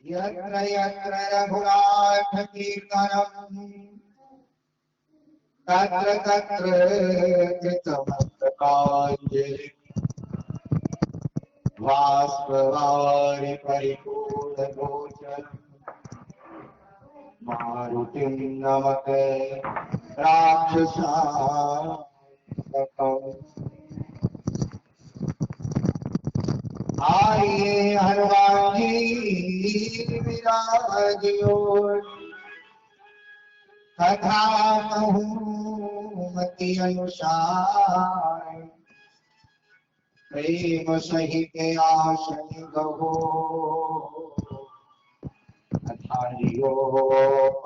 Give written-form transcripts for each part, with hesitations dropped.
यत्र यत्र रघुनाथ कीर्तनम् तत्र तत्र कृतमस्तकाञ्जलिः बाष्पवारि परिपूर्णगोचरम् मारुतिं नमते राक्षसान्तकम्। आइए हनुमान जी विराजियो तथा कहूँ मति अनुसार प्रेम सहित आसन गहो अधारियो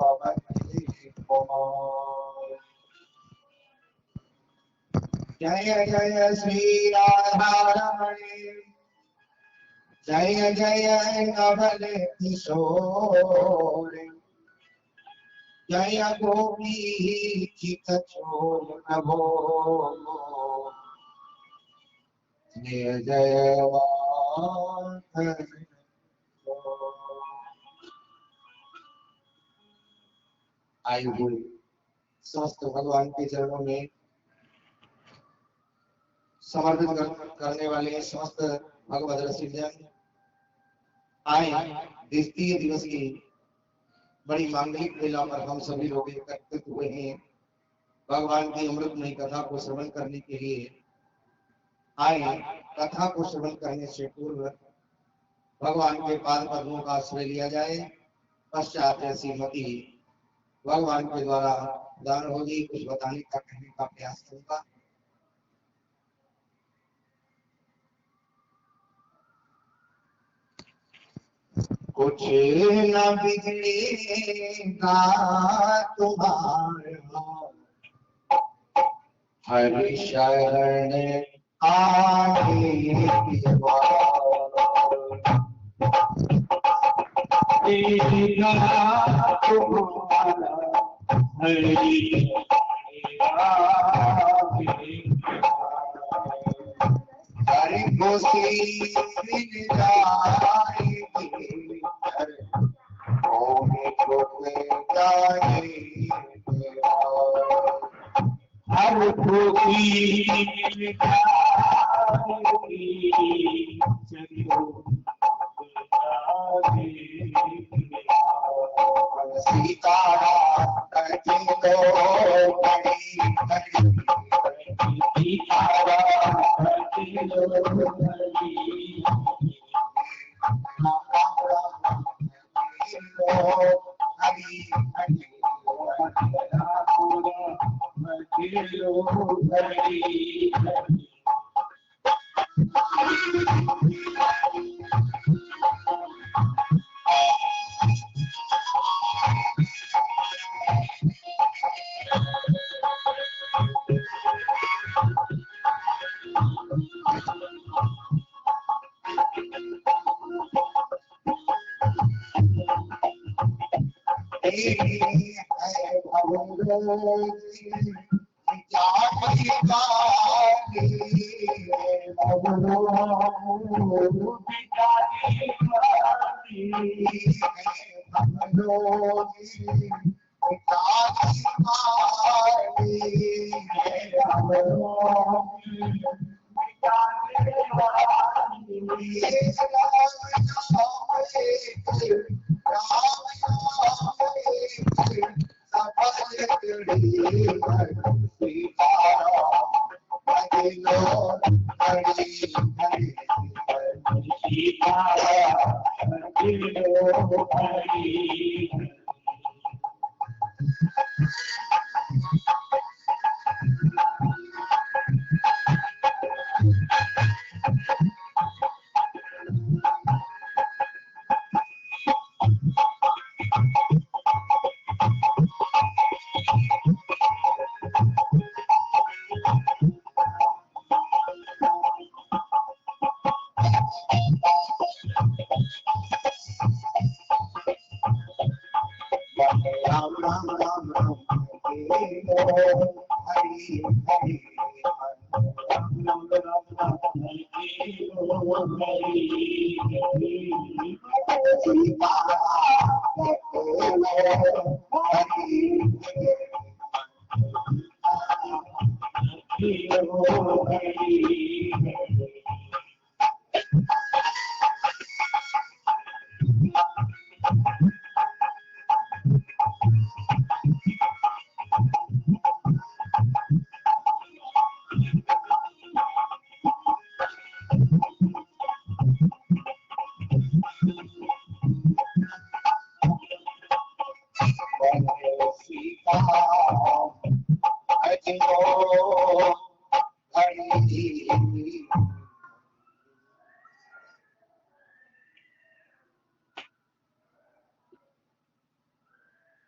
पवन कुमार। जय जय श्री राधा रमण जय जय नवल किशोर जय गोपी चित चोर प्रभो जय जय माधव। आयु हुई समस्त भगवान के चरणों में समर्पित करने वाले समस्त भगवत रसिकजन आए द्वितीय दिवस की बड़ी मांगलिक मेला पर हम सभी लोग एकत्रित हुए हैं। भगवान की अमृतमयी कथा को श्रवण करने के लिए आए। कथा को श्रवण करने से पूर्व भगवान के पाद पद्मों का आश्रय लिया जाए। पश्चात ऐसी मति भगवान के द्वारा दान होगी। कुछ बताने का कहने का प्रयास करूंगा। कुछ न बिगड़ेगा तुम्हारा हरि शरण आने के बाद हरि गोसी मिल जाएगी हर खुशी सीताराम कटिलो बड़ी सीताराम कटिलो बड़ी हरि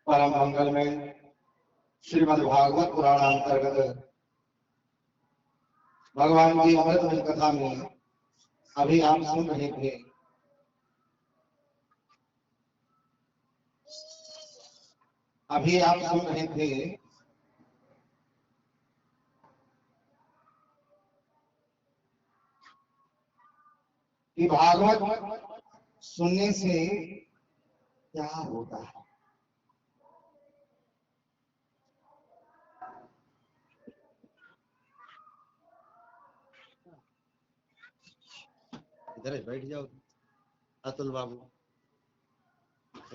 परम मंगल में श्रीमद् भागवत पुराण अंतर्गत भगवान की अमृतमय कथा में अभी आप सुन रहे थे कि भागवत सुनने से क्या होता है। इधर बैठ जाओ अतुल बाबू,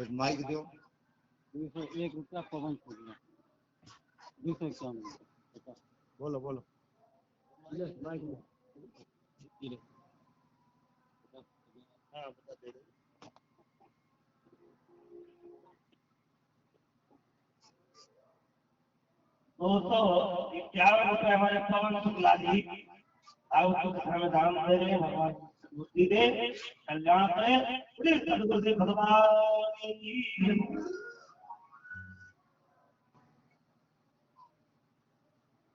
एक माइक दो। 201 रुपया पवन छूट गया। 251 बोलो बोलो। हाँ बता दे रहे। दोस्तों 51 रुपये हमारे पवन शुक्ला जी आप हमें दान दे रहे हैं। भगवान बुद्धि दे, कल्याण करे। सदगुरुदेव भगवान की।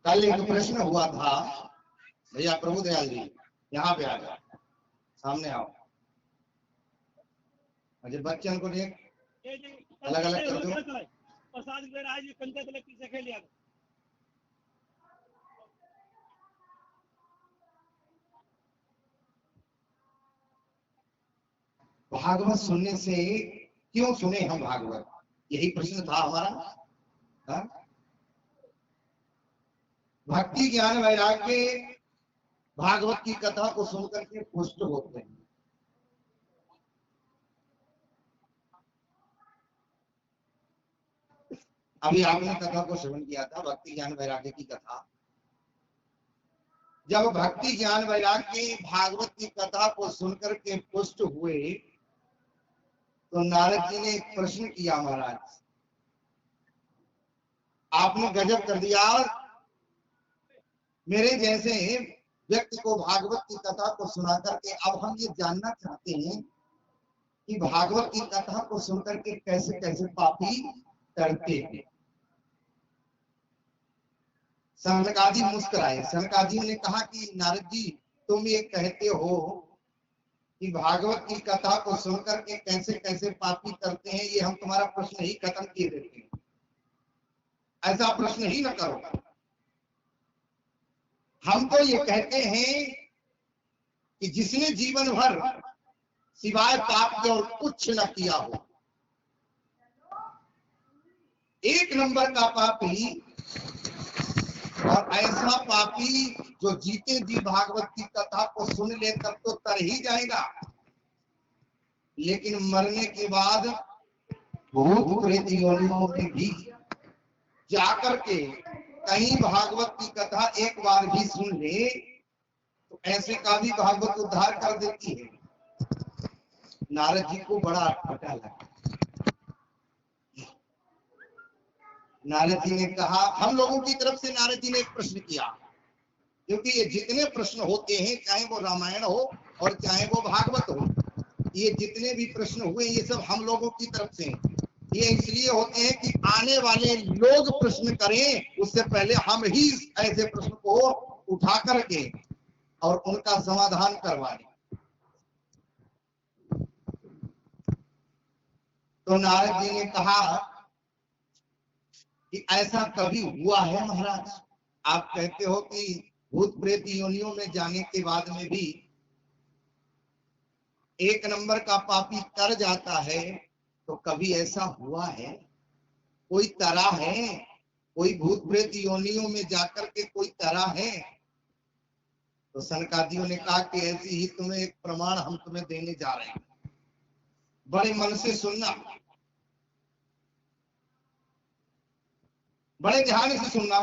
कल एक प्रश्न हुआ था, भैया प्रभु दयाल जी यहाँ पे आ जाओ, सामने आओ। अजय बच्चन को देख अलग अलग कर दो। प्रसाद आज पंचायत इलेक्ट्रिक से खेल लिया। भागवत सुनने से क्यों सुने हम भागवत, यही प्रश्न था हमारा। हा? भक्ति ज्ञान वैराग्य भागवत की कथा को सुनकर के पुष्ट होते हैं। अभी आपने कथा को श्रवण किया था, भक्ति ज्ञान वैराग्य की कथा। जब भक्ति ज्ञान वैराग्य भागवत की कथा को सुनकर के पुष्ट हुए तो नारद जी ने एक प्रश्न किया, महाराज आपने गजब कर दिया। मेरे जैसे व्यक्ति को भागवत की कथा को सुना करके अब हम ये जानना चाहते हैं कि भागवत की कथा को सुनकर के कैसे कैसे पापी करते हैं। सनकादि मुस्कुराए। सनकादि ने कहा कि नारद जी तुम ये कहते हो कि भागवत की कथा को सुनकर के कैसे कैसे पापी करते हैं, ये हम तुम्हारा प्रश्न ही खत्म किए देते हैं, ऐसा प्रश्न ही न करो। हम तो ये कहते हैं कि जिसने जीवन भर सिवाय पाप के और कुछ न किया हो, एक नंबर का पापी, और ऐसा पापी जो जीते जी भागवत की कथा को सुन ले तब तो तर ही जाएगा, लेकिन मरने के बाद भूत प्रेत योनियों में भी जाकर के कहीं भागवत की कथा एक बार भी सुन ले तो ऐसे का भी भागवत उद्धार कर देती है। नारद जी को बड़ा अटपटा लगा। नारद जी ने कहा, हम लोगों की तरफ से नारद जी ने एक प्रश्न किया, क्योंकि ये जितने प्रश्न होते हैं, चाहे वो रामायण हो और चाहे वो भागवत हो, ये जितने भी प्रश्न हुए ये सब हम लोगों की तरफ से हैं। ये इसलिए होते हैं कि आने वाले लोग प्रश्न करें उससे पहले हम ही ऐसे प्रश्न को उठा करके और उनका समाधान करवाएं। तो नारद जी ने कहा कि ऐसा कभी हुआ है महाराज? आप कहते हो कि भूत प्रेत योनियों में जाने के बाद में भी एक नंबर का पापी तर जाता है, तो कभी ऐसा हुआ है? कोई तरा है? कोई भूत प्रेत योनियों में जाकर के कोई तरा है? तो सनकादियों ने कहा कि ऐसी ही तुम्हें एक प्रमाण हम तुम्हें देने जा रहे हैं, बड़े मन से सुनना, बड़े ध्यान से सुनना।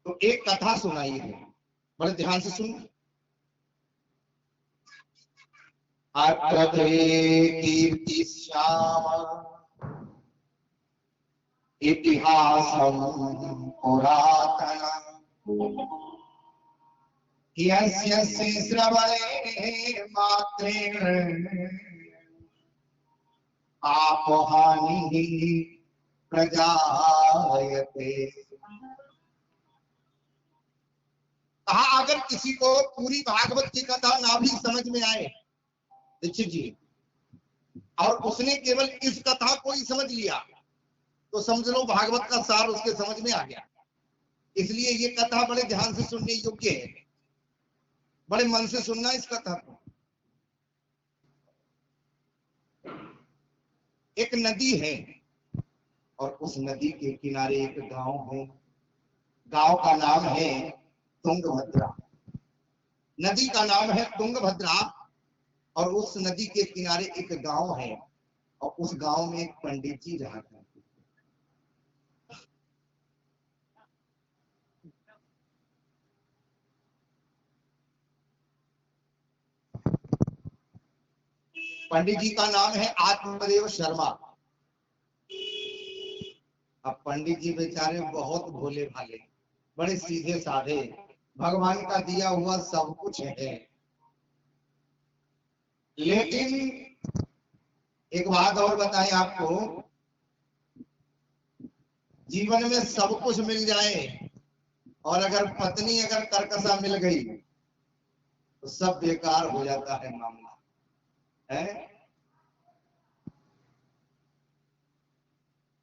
तो एक कथा सुनाई है, बड़े ध्यान से सुनना। कीर्ति श्याम इतिहासं पुरातनम् यस्य श्रवणे मात्रेण आपहानिः प्रजायते। कहा अगर किसी को पूरी भागवत की कथा ना भी समझ में आए दीक्षित जी, और उसने केवल इस कथा को ही समझ लिया, तो समझ लो भागवत का सार उसके समझ में आ गया। इसलिए ये कथा बड़े ध्यान से सुनने योग्य है, बड़े मन से सुनना इस कथा को। एक नदी है और उस नदी के किनारे एक गांव है। गांव का नाम है तुंगभद्रा। नदी का नाम है तुंगभद्रा और उस नदी के किनारे एक गांव है और उस गांव में एक पंडित जी रहा करते। पंडित जी का नाम है आत्मदेव शर्मा। अब पंडित जी बेचारे बहुत भोले भाले, बड़े सीधे साधे, भगवान का दिया हुआ सब कुछ है। लेकिन एक बात और बताएं आपको, जीवन में सब कुछ मिल जाए और अगर पत्नी अगर कर्कशा मिल गई तो सब बेकार हो जाता है मामला है।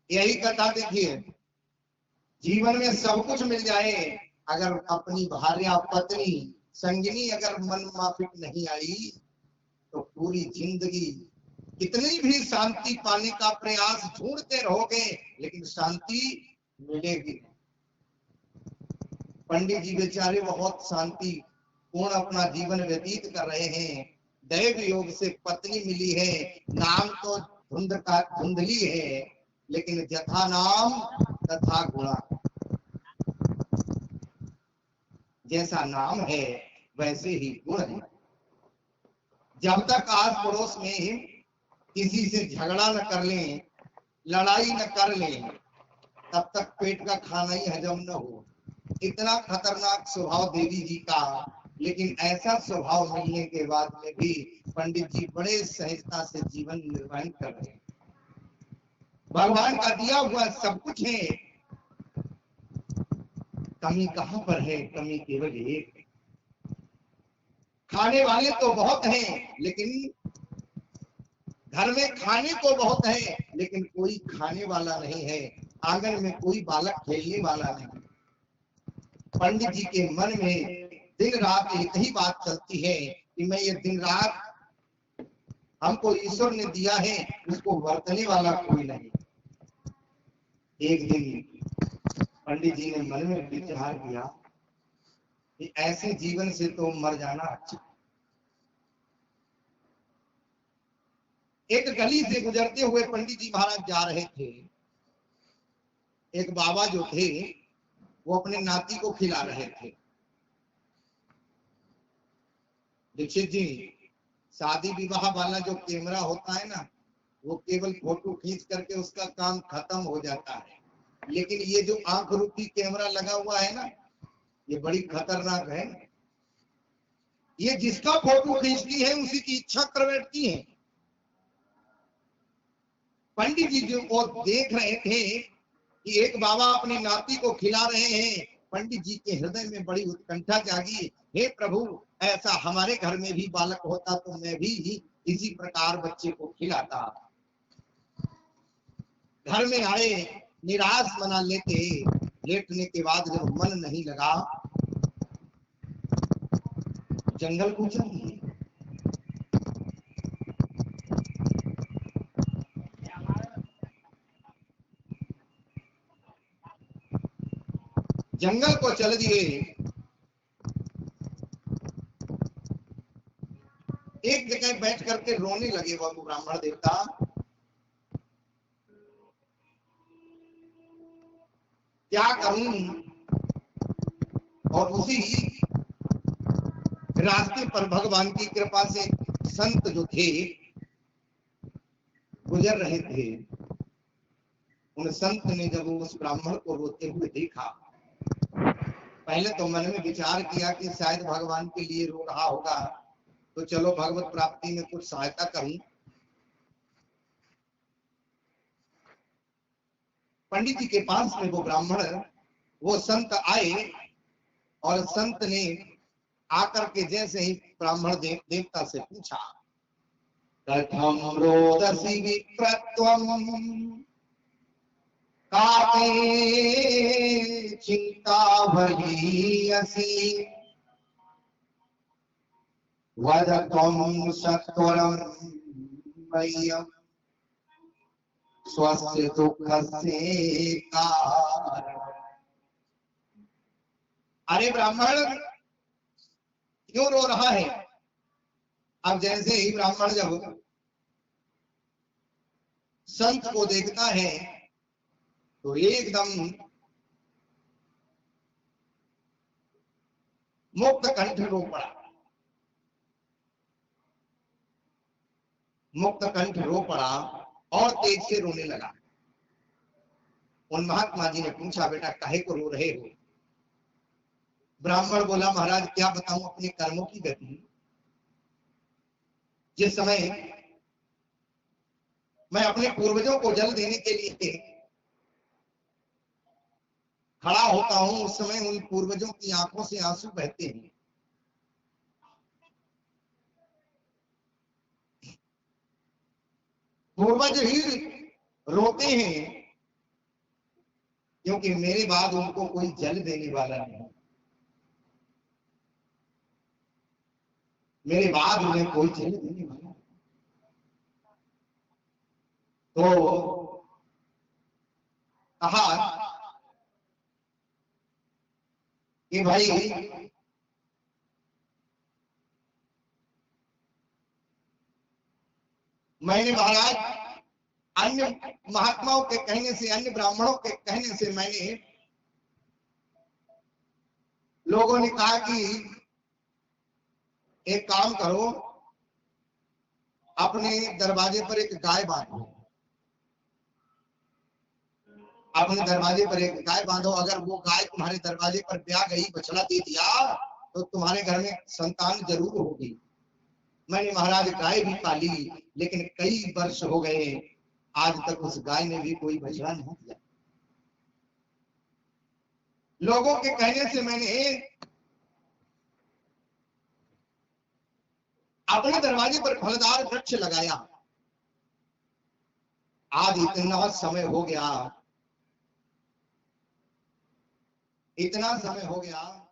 यही कथा देखिए, जीवन में सब कुछ मिल जाए, अगर अपनी भार्या पत्नी संगिनी अगर मन माफिक नहीं आई तो पूरी जिंदगी कितनी भी शांति पाने का प्रयास ढूंढते रहोगे लेकिन शांति मिलेगी। पंडित जी बेचारे बहुत शांति पूर्ण अपना जीवन व्यतीत कर रहे हैं। दैव योग से पत्नी मिली है, नाम तो धुंधली है, लेकिन यथा नाम तथा गुणा। जैसा नाम है वैसे ही गुण है। जब तक आस पड़ोस में किसी से झगड़ा न कर लें, लड़ाई न कर लें, तब तक पेट का खाना ही हजम न हो। इतना खतरनाक स्वभाव देवी जी का, लेकिन ऐसा स्वभाव मिलने के बाद में भी पंडित जी बड़े सहजता से जीवन निर्वाह कर रहे हैं। भगवान का दिया हुआ सब कुछ है, कमी कहां पर है? कमी केवल एक। खाने वाले तो बहुत हैं, लेकिन घर में खाने को बहुत है लेकिन कोई खाने वाला नहीं है। आंगन में कोई बालक खेलने वाला नहीं। पंडित जी के मन में दिन रात एक ही बात चलती है कि मैं ये दिन रात हमको ईश्वर ने दिया है, उसको वर्तने वाला कोई नहीं। एक दिन पंडित जी ने मन में विचार किया कि ऐसे जीवन से तो मर जाना अच्छा। एक गली से गुजरते हुए पंडित जी महाराज जा रहे थे। एक बाबा जो थे वो अपने नाती को खिला रहे थे। दीक्षित जी, शादी विवाह वाला जो कैमरा होता है ना, वो केवल फोटो खींच करके उसका काम खत्म हो जाता है, लेकिन ये जो आंख रूपी कैमरा लगा हुआ है ना, ये बड़ी खतरनाक है। ये जिसका फोटो खींचती है उसी की इच्छा कर बैठती है। पंडित जी जो वो देख रहे थे कि एक बाबा अपने नाती को खिला रहे हैं, पंडित जी के हृदय में बड़ी उत्कंठा जागी। हे प्रभु, ऐसा हमारे घर में भी बालक होता तो मैं भी इसी प्रकार बच्चे को खिलाता। घर में आए, निराश मना लेते। लेटने के बाद जब मन नहीं लगा जंगल को चल दिए। जंगल को चल दिए। एक जगह बैठ करके रोने लगे वो ब्राह्मण देवता। क्या करूं? और उसी रास्ते पर भगवान की कृपा से संत जो थे गुजर रहे थे। उन संत ने जब उस ब्राह्मण को रोते हुए देखा, पहले तो मन में विचार किया कि शायद भगवान के लिए रो रहा होगा, तो चलो भगवत प्राप्ति में कुछ सहायता करूं। पंडित जी के पास में वो ब्राह्मण, वो संत आए और संत ने आकर के जैसे ही ब्राह्मण देवता से पूछा, कथम रोदसी विप्रत्वम काते चिंता भरीयसी वद त्वं सत्वरं मह्यं स्वस्य दुःखस्य कारणम्। अरे ब्राह्मण क्यों रो रहा है? अब जैसे ही ब्राह्मण जब संत को देखता है तो एकदम मुक्त कंठ रो पड़ा। मुक्त कंठ रो पड़ा और तेज से रोने लगा। उन महात्मा जी ने पूछा, बेटा काहे को रो रहे हो? ब्राह्मण बोला, महाराज क्या बताऊं अपने कर्मों की गति। जिस समय मैं अपने पूर्वजों को जल देने के लिए खड़ा होता हूं, उस समय उन पूर्वजों की आंखों से आंसू बहते हैं। पूर्वज ही रोते हैं क्योंकि मेरे बाद उनको कोई जल देने वाला नहीं। मेरे बाद उन्हें कोई जल देने वाला। तो कहा कि भाई मैंने महाराज अन्य महात्माओं के कहने से, अन्य ब्राह्मणों के कहने से मैंने, लोगों ने कहा कि एक काम करो, अपने दरवाजे पर एक गाय बांधो। अपने दरवाजे पर एक गाय बांधो, अगर वो गाय तुम्हारे दरवाजे पर ब्याह गई, बछड़ा दे दिया, तो तुम्हारे घर में संतान जरूर होगी। मैंने महाराज गाय भी पाली, लेकिन कई वर्ष हो गए, आज तक उस गाय ने भी कोई बछड़ा नहीं दिया। लोगों के कहने से मैंने अपने दरवाजे पर फलदार वृक्ष लगाया। आज इतना समय हो गया, इतना समय हो गया